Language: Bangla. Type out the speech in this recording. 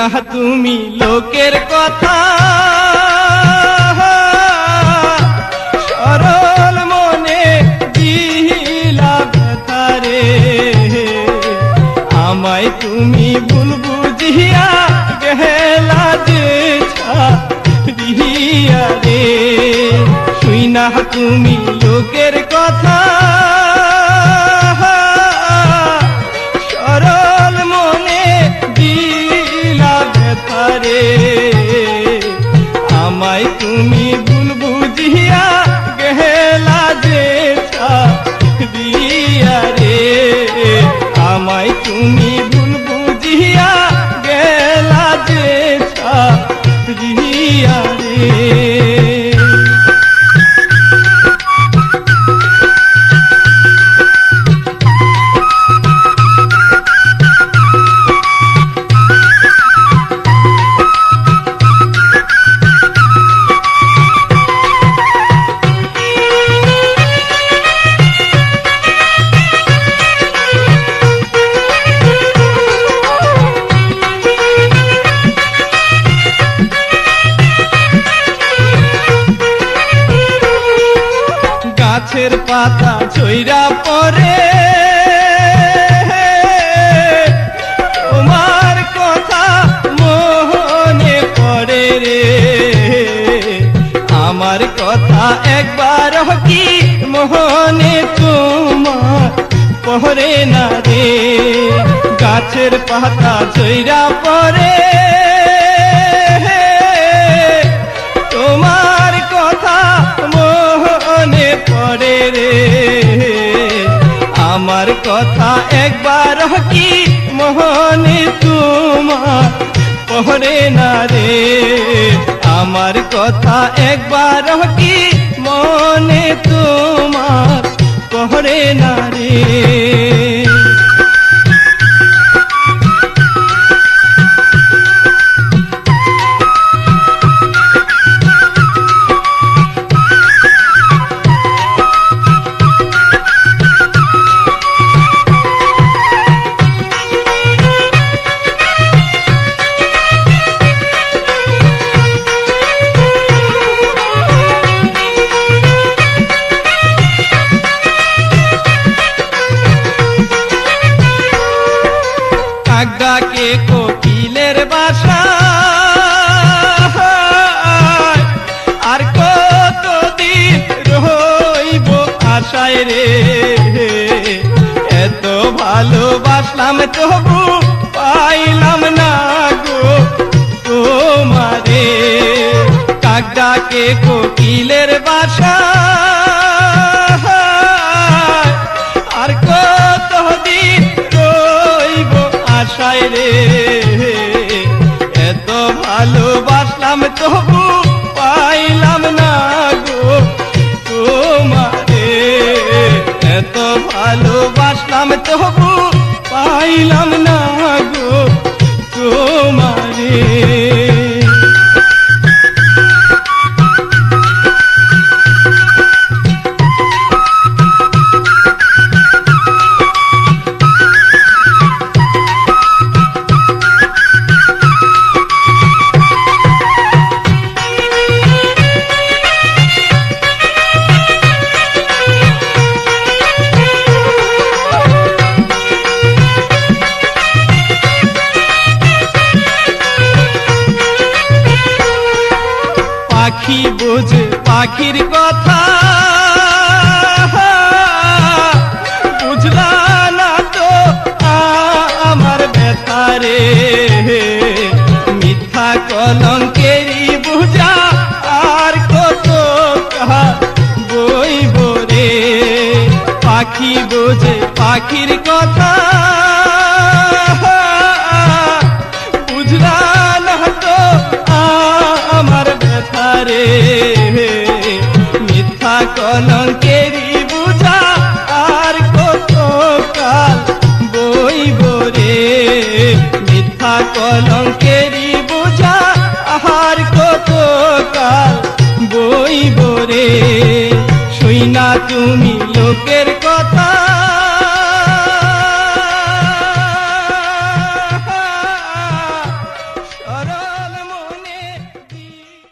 না তুমি লোকের কথা, সরল মনে দিলা ব্যথারে। আমায় তুমি ভুল বুঝিয়া গেলা যে ছাড়িয়া রে। শুই না তুমি লোকের কথা, সরল মনে দিলা ব্যথারে। আমায় তুমি ভুল বুঝিয়া গেলা যে ছাড়িয়া রে। আমায় তুমি ভুল বুঝিয়া গেলা যে ছাড়িয়া রে। গাছের পাতা ঝইরা পড়ে তোমার কথা মনে পড়ে রে। আমার কথা একবার কি মনে তোমার পড়ে না রে। গাছের পাতা ঝইরা পড়ে তোমার কথা মনে পড়ে রে। আমার কথা একবার কি মনে তোমার পড়ে না রে। আমার কথা একবার কি মনে তোমার পড়ে না রে। ডাকে কোকিলের বাসা আর কতদিন রইব আশায় রে। এত ভালোবাসলাম তবু পাইলাম না গো তোমারে। কাক ডাকে কোকিলের বাসা আর কতদিন রইব আশায় রে। এত ভালোবাসলাম তবু পাইলাম না গো তোমারে। এত ভালোবাসলাম তবু পাইলাম না গো তোমারে। পাখি বোঝে পাখির কথা, বুঝলা না তো আমার ব্যথারে। মিথ্যা কলঙ্কেরই বুঝা আর কত বইব রে। পাখি বোঝে পাখির কথা, বুঝলা না তো আমার ব্যথারে। মিথ্যা কলঙ্কেরই বুঝা আর কত কাল বইব রে। মিথ্যা কলঙ্কেরই বুঝা আর কত কাল বইব রে। শুই না তুমি লোকের কথা,